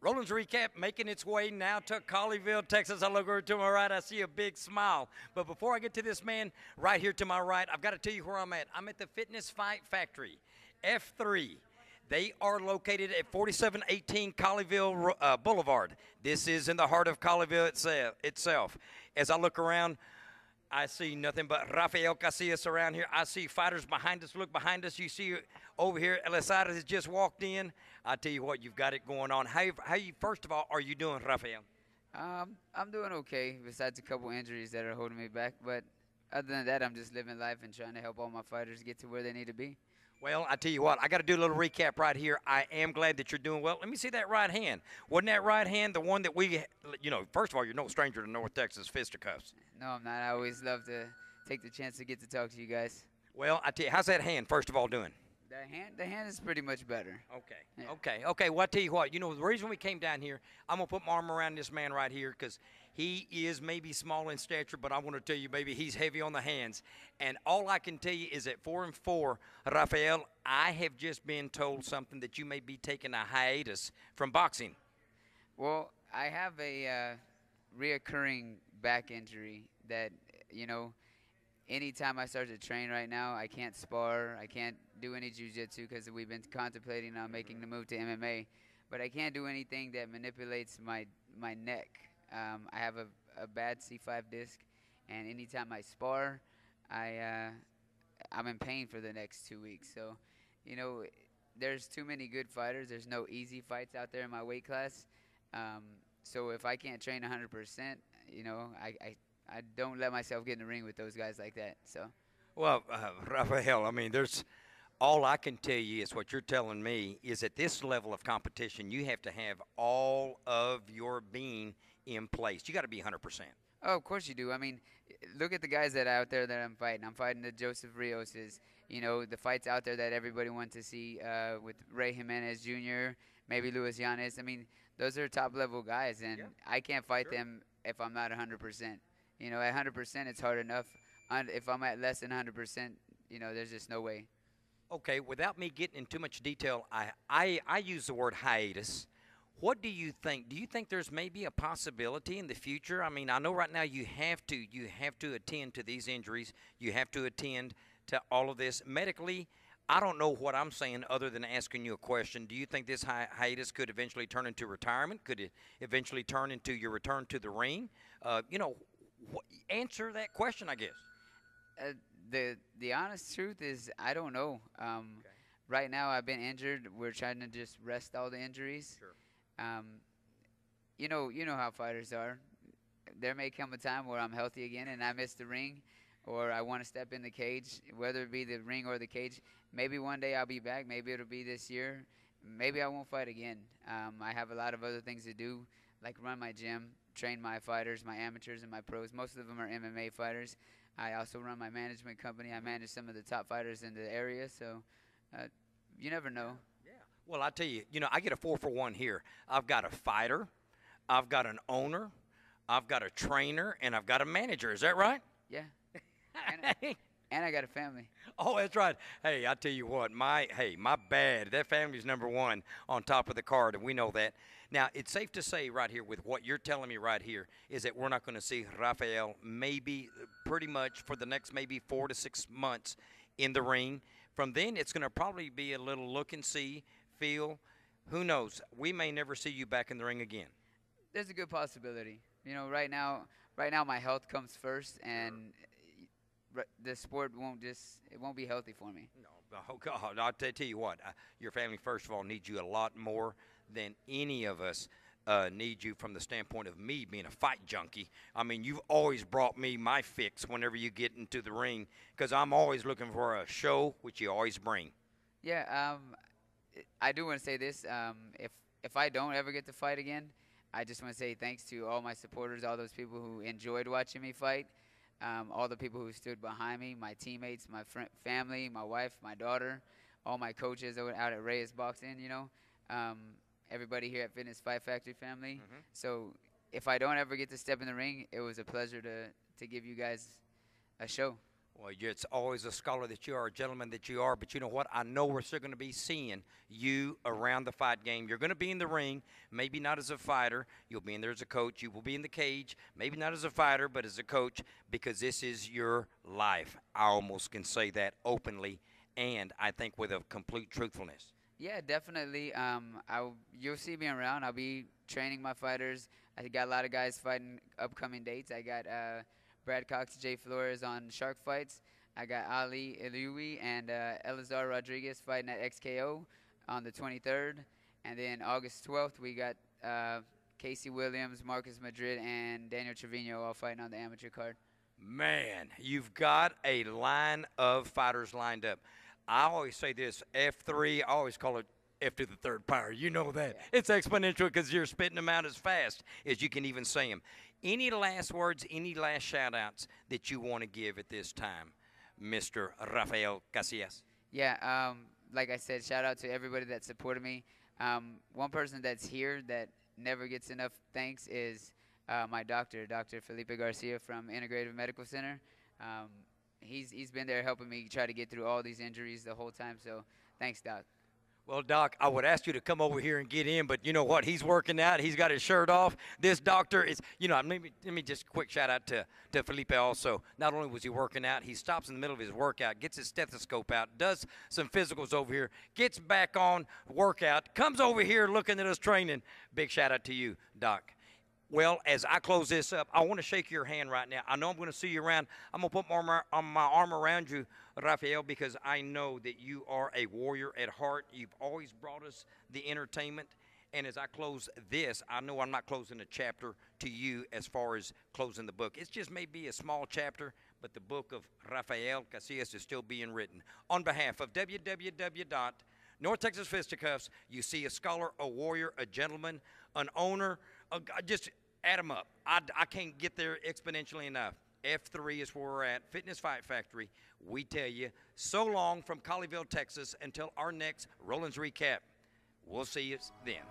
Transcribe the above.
Roland's recap making its way now to Colleyville, Texas. I look over to my right, I see a big smile. But before I get to this man right here to my right, I've got to tell you where I'm at. I'm at the Fitness Fight Factory, F3. They are located at 4718 Colleyville Boulevard. This is in the heart of Colleyville itself. As I look around, I see nothing but Rafael Casias around here. I see fighters behind us. Look behind us. You see over here, Elisada has just walked in. I tell you what, you've got it going on. How you first of all, are you doing, Rafael? I'm doing okay, besides a couple injuries that are holding me back. But other than that, I'm just living life and trying to help all my fighters get to where they need to be. Well, I tell you what, I got to do a little recap right here. I am glad that you're doing well. Let me see that right hand. Wasn't that right hand the one that we, first of all, you're no stranger to North Texas fisticuffs. No, I'm not. I always love to take the chance to get to talk to you guys. Well, I tell you, how's that hand, first of all, doing? The hand is pretty much better. Okay, yeah. Okay. Well, I tell you what, the reason we came down here, I'm going to put my arm around this man right here because he is maybe small in stature, but I want to tell you, baby, he's heavy on the hands. And all I can tell you is at 4-4, Rafael, I have just been told something that you may be taking a hiatus from boxing. Well, I have a reoccurring back injury that, anytime I start to train right now, I can't spar, I can't do any jiu-jitsu because we've been contemplating on making the move to MMA. But I can't do anything that manipulates my neck. I have a bad C5 disc, and anytime I spar, I'm in pain for the next 2 weeks. So, there's too many good fighters. There's no easy fights out there in my weight class. So if I can't train 100%, I don't let myself get in the ring with those guys like that. So, well, Rafael, there's all I can tell you is what you're telling me is at this level of competition, you have to have all of your being in place. You got to be 100%. Oh, of course you do. Look at the guys that are out there that I'm fighting. I'm fighting the Joseph Rioses, the fights out there that everybody wants to see with Ray Jimenez Jr., maybe Luis Yanes. Those are top-level guys, and I can't fight them if I'm not 100%. At 100%, it's hard enough. If I'm at less than 100%, there's just no way. Okay, without me getting in too much detail, I use the word hiatus. What do you think? Do you think there's maybe a possibility in the future? I know right now you have to attend to these injuries. You have to attend to all of this medically. I don't know what I'm saying other than asking you a question. Do you think this hiatus could eventually turn into retirement? Could it eventually turn into your return to the ring? Answer that question, I guess. The honest truth is I don't know. Right now I've been injured. We're trying to just rest all the injuries. Sure. You know how fighters are. There may come a time where I'm healthy again and I miss the ring, or I want to step in the cage, whether it be the ring or the cage. Maybe one day I'll be back. Maybe it'll be this year. Maybe I won't fight again. I have a lot of other things to do, like run my gym, train my fighters, my amateurs and my pros. Most of them are MMA fighters. I also run my management company. I manage some of the top fighters in the area, so you never know. Yeah. Well, I tell you, I get a 4-for-1 here. I've got a fighter, I've got an owner, I've got a trainer, and I've got a manager. Is that right? Yeah. And I got a family. Oh, that's right. Hey, I tell you what, my bad. That family's number one on top of the card, and we know that. Now, it's safe to say right here with what you're telling me right here is that we're not going to see Rafael maybe pretty much for the next maybe 4 to 6 months in the ring. From then, it's going to probably be a little look and see, feel. Who knows? We may never see you back in the ring again. There's a good possibility. Right now my health comes first, and the sport won't be healthy for me. No, oh God, I'll tell you what, your family first of all needs you a lot more than any of us need you from the standpoint of me being a fight junkie. You've always brought me my fix whenever you get into the ring because I'm always looking for a show, which you always bring. Yeah, I do want to say this. If I don't ever get to fight again, I just want to say thanks to all my supporters, all those people who enjoyed watching me fight. All the people who stood behind me, my teammates, my family, my wife, my daughter, all my coaches out at Reyes Boxing, everybody here at Fitness Fight Factory family. Mm-hmm. So if I don't ever get to step in the ring, it was a pleasure to give you guys a show. Well, it's always a scholar that you are, a gentleman that you are. But you know what? I know we're still going to be seeing you around the fight game. You're going to be in the ring, maybe not as a fighter. You'll be in there as a coach. You will be in the cage, maybe not as a fighter, but as a coach, because this is your life. I almost can say that openly, and I think with a complete truthfulness. Yeah, definitely. You'll see me around. I'll be training my fighters. I got a lot of guys fighting upcoming dates. I got Brad Cox, Jay Flores on Shark Fights. I got Ali Eliui and Elazar Rodriguez fighting at XKO on the 23rd. And then August 12th, we got Casey Williams, Marcus Madrid, and Daniel Trevino all fighting on the amateur card. Man, you've got a line of fighters lined up. I always say this, F3, I always call it F to the third power. You know that. Yeah. It's exponential because you're spitting them out as fast as you can even say them. Any last words, any last shout-outs that you want to give at this time, Mr. Rafael Casias? Yeah, like I said, shout-out to everybody that supported me. One person that's here that never gets enough thanks is my doctor, Dr. Felipe Garcia from Integrative Medical Center. He's been there helping me try to get through all these injuries the whole time, so thanks, Doc. Well, Doc, I would ask you to come over here and get in, but you know what? He's working out. He's got his shirt off. This doctor is, let me just quick shout out to Felipe also. Not only was he working out, he stops in the middle of his workout, gets his stethoscope out, does some physicals over here, gets back on workout, comes over here looking at us training. Big shout out to you, Doc. Well, as I close this up, I want to shake your hand right now. I know I'm going to see you around. I'm going to put my arm around you, Rafael, because I know that you are a warrior at heart. You've always brought us the entertainment. And as I close this, I know I'm not closing a chapter to you as far as closing the book. It's just maybe a small chapter, but the book of Rafael Casias is still being written. On behalf of North Texas Fisticuffs, you see a scholar, a warrior, a gentleman, an owner. Just add them up. I can't get there exponentially enough. F3 is where we're at. Fitness Fight Factory. We tell you, so long from Colleyville, Texas, until our next Roland's Recap. We'll see you then.